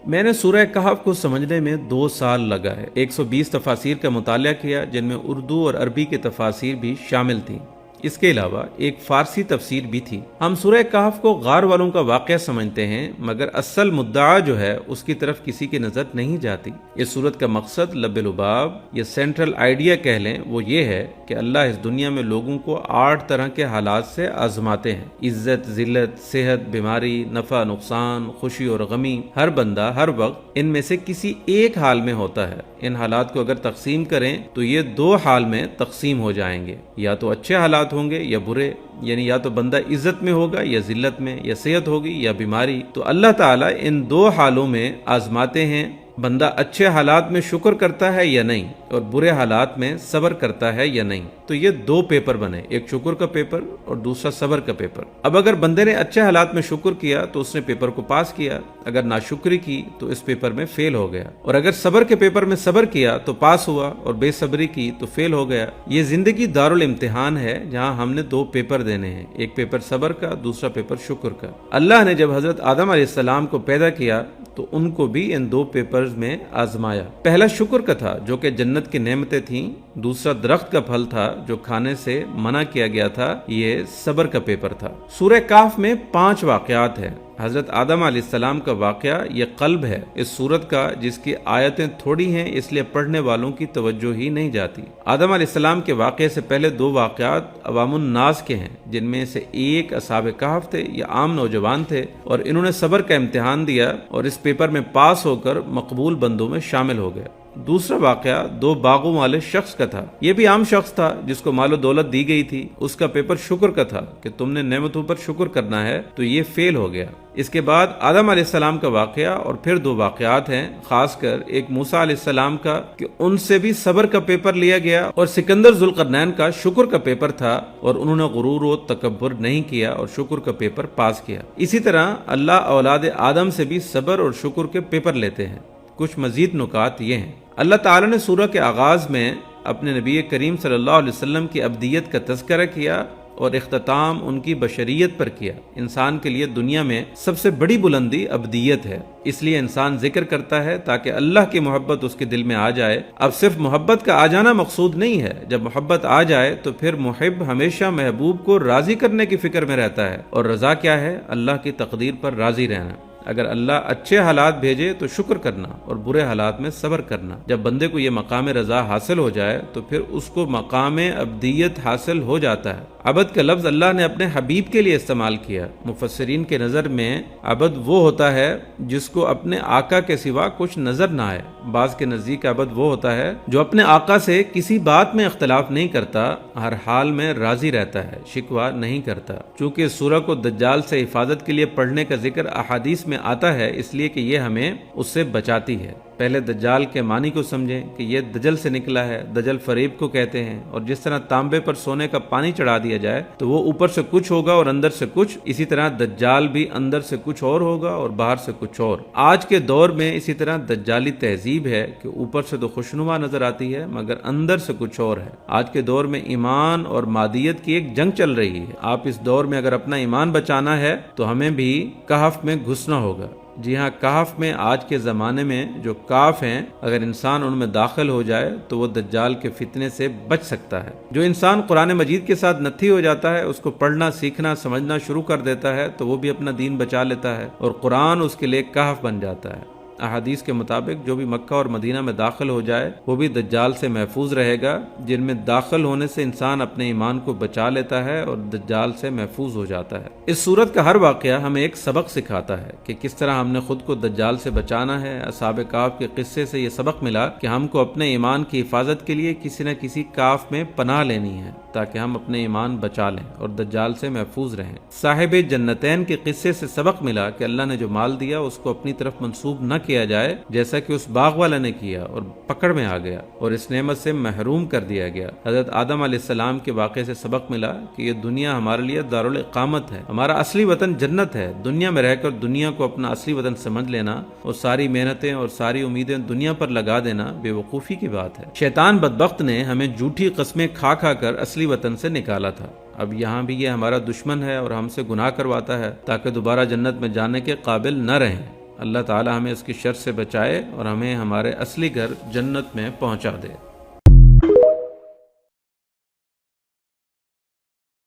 میں نے سورہ کہف کو سمجھنے میں 2 سال لگا ہے۔ 120 تفاسیر کا مطالعہ کیا جن میں اردو اور عربی کے تفاسیر بھی شامل تھیں۔ اس کے علاوہ ایک فارسی تفسیر بھی تھی۔ ہم سورہ کہف کو غار والوں کا واقعہ سمجھتے ہیں، مگر اصل مدعا جو ہے اس کی طرف کسی کی نظر نہیں جاتی۔ اس سورت کا مقصد لب لباب یا سینٹرل آئیڈیا کہہ لیں، وہ یہ ہے کہ اللہ اس دنیا میں لوگوں کو 8 طرح کے حالات سے آزماتے ہیں: عزت، ذلت، صحت، بیماری، نفع، نقصان، خوشی اور غمی۔ ہر بندہ ہر وقت ان میں سے کسی ایک حال میں ہوتا ہے۔ ان حالات کو اگر تقسیم کریں تو یہ 2 حال میں تقسیم ہو جائیں گے، یا تو اچھے حالات ہوں گے یا برے، یعنی یا تو بندہ عزت میں ہوگا یا ذلت میں، یا صحت ہوگی یا بیماری۔ تو اللہ تعالیٰ ان 2 حالوں میں آزماتے ہیں، بندہ اچھے حالات میں شکر کرتا ہے یا نہیں، اور برے حالات میں صبر کرتا ہے یا نہیں۔ تو یہ 2 پیپر بنے، ایک شکر کا پیپر اور دوسرا صبر کا پیپر۔ اب اگر بندے نے اچھے حالات میں شکر کیا تو اس نے پیپر کو پاس کیا، اگر ناشکری کی تو اس پیپر میں فیل ہو گیا، اور اگر صبر کے پیپر میں صبر کیا تو پاس ہوا، اور بے صبری کی تو فیل ہو گیا۔ یہ زندگی دارالامتحان ہے جہاں ہم نے 2 پیپر دینے ہیں، ایک پیپر صبر کا، دوسرا پیپر شکر کا۔ اللہ نے جب حضرت آدم علیہ السلام کو پیدا کیا تو ان کو بھی ان 2 پیپرز میں آزمایا۔ پہلا شکر کا تھا جو کہ جنت کی نعمتیں تھیں، دوسرا درخت کا پھل تھا جو کھانے سے منع کیا گیا تھا، یہ صبر کا پیپر تھا۔ سورہ کہف میں 5 واقعات ہیں۔ حضرت آدم علیہ السلام کا واقعہ یہ قلب ہے اس سورت کا، جس کی آیتیں تھوڑی ہیں اس لیے پڑھنے والوں کی توجہ ہی نہیں جاتی۔ آدم علیہ السلام کے واقعے سے پہلے 2 واقعات عوام الناس کے ہیں، جن میں سے ایک اصحاب کہف تھے، یہ عام نوجوان تھے اور انہوں نے صبر کا امتحان دیا اور اس پیپر میں پاس ہو کر مقبول بندوں میں شامل ہو گئے۔ دوسرا واقعہ 2 باغوں والے شخص کا تھا، یہ بھی عام شخص تھا جس کو مال و دولت دی گئی تھی، اس کا پیپر شکر کا تھا کہ تم نے نعمتوں پر شکر کرنا ہے، تو یہ فیل ہو گیا۔ اس کے بعد آدم علیہ السلام کا واقعہ اور پھر 2 واقعات ہیں، خاص کر ایک موسیٰ علیہ السلام کا کہ ان سے بھی صبر کا پیپر لیا گیا، اور سکندر ذوالقرنین کا شکر کا پیپر تھا اور انہوں نے غرور و تکبر نہیں کیا اور شکر کا پیپر پاس کیا۔ اسی طرح اللہ اولاد آدم سے بھی صبر اور شکر کے پیپر لیتے ہیں۔ کچھ مزید نکات یہ ہیں: اللہ تعالیٰ نے سورہ کے آغاز میں اپنے نبی کریم صلی اللہ علیہ وسلم کی ابدیت کا تذکرہ کیا اور اختتام ان کی بشریت پر کیا۔ انسان کے لیے دنیا میں سب سے بڑی بلندی ابدیت ہے، اس لیے انسان ذکر کرتا ہے تاکہ اللہ کی محبت اس کے دل میں آ جائے۔ اب صرف محبت کا آ جانا مقصود نہیں ہے، جب محبت آ جائے تو پھر محب ہمیشہ محبوب کو راضی کرنے کی فکر میں رہتا ہے، اور رضا کیا ہے؟ اللہ کی تقدیر پر راضی رہنا۔ اگر اللہ اچھے حالات بھیجے تو شکر کرنا اور برے حالات میں صبر کرنا۔ جب بندے کو یہ مقام رضا حاصل ہو جائے تو پھر اس کو مقام ابدیت حاصل ہو جاتا ہے۔ عبد کا لفظ اللہ نے اپنے حبیب کے لیے استعمال کیا۔ مفسرین کے نظر میں عبد وہ ہوتا ہے جس کو اپنے آقا کے سوا کچھ نظر نہ آئے۔ بعض کے نزدیک عبد وہ ہوتا ہے جو اپنے آقا سے کسی بات میں اختلاف نہیں کرتا، ہر حال میں راضی رہتا ہے، شکوہ نہیں کرتا۔ چونکہ اس سورہ کو دجال سے حفاظت کے لیے پڑھنے کا ذکر احادیث میں آتا ہے، اس لیے کہ یہ ہمیں اس سے بچاتی ہے۔ پہلے دجال کے معنی کو سمجھیں کہ یہ دجل سے نکلا ہے۔ دجل فریب کو کہتے ہیں، اور جس طرح تانبے پر سونے کا پانی چڑھا دیا جائے تو وہ اوپر سے کچھ ہوگا اور اندر سے کچھ، اسی طرح دجال بھی اندر سے کچھ اور ہوگا اور باہر سے کچھ اور۔ آج کے دور میں اسی طرح دجالی تہذیب ہے کہ اوپر سے تو خوشنما نظر آتی ہے مگر اندر سے کچھ اور ہے۔ آج کے دور میں ایمان اور مادیت کی ایک جنگ چل رہی ہے۔ آپ اس دور میں اگر اپنا ایمان بچانا ہے تو ہمیں بھی کہف میں گھسنا ہوگا۔ جی ہاں، کہف میں آج کے زمانے میں جو کاف ہیں، اگر انسان ان میں داخل ہو جائے تو وہ دجال کے فتنے سے بچ سکتا ہے۔ جو انسان قرآن مجید کے ساتھ نتھی ہو جاتا ہے، اس کو پڑھنا، سیکھنا، سمجھنا شروع کر دیتا ہے تو وہ بھی اپنا دین بچا لیتا ہے اور قرآن اس کے لیے کہف بن جاتا ہے۔ احادیث کے مطابق جو بھی مکہ اور مدینہ میں داخل ہو جائے وہ بھی دجال سے محفوظ رہے گا، جن میں داخل ہونے سے انسان اپنے ایمان کو بچا لیتا ہے اور دجال سے محفوظ ہو جاتا ہے۔ اس سورت کا ہر واقعہ ہمیں ایک سبق سکھاتا ہے کہ کس طرح ہم نے خود کو دجال سے بچانا ہے۔ اصحاب کہف کے قصے سے یہ سبق ملا کہ ہم کو اپنے ایمان کی حفاظت کے لیے کسی نہ کسی کہف میں پناہ لینی ہے تاکہ ہم اپنے ایمان بچا لیں اور دجال سے محفوظ رہیں۔ صاحب جنتین کے قصے سے سبق ملا کہ اللہ نے جو مال دیا اس کو اپنی طرف منسوب نہ کیا جائے، جیسا کہ اس باغ والا نے کیا اور پکڑ میں آ گیا اور اس نعمت سے محروم کر دیا گیا۔ حضرت آدم علیہ السلام کے واقعے سے سبق ملا کہ یہ دنیا ہمارے لیے دارالاقامت ہے، ہمارا اصلی وطن جنت ہے۔ دنیا میں رہ کر دنیا کو اپنا اصلی وطن سمجھ لینا اور ساری محنتیں اور ساری امیدیں دنیا پر لگا دینا بے وقوفی کی بات ہے۔ شیطان بدبخت نے ہمیں جھوٹی قسمیں کھا کھا کر اصلی وطن سے نکالا تھا۔ اب یہاں بھی یہ ہمارا دشمن ہے اور ہم سے گناہ کرواتا ہے تاکہ دوبارہ جنت میں جانے کے قابل نہ رہیں۔ اللہ تعالی ہمیں اس کی شر سے بچائے اور ہمیں ہمارے اصلی گھر جنت میں پہنچا دے۔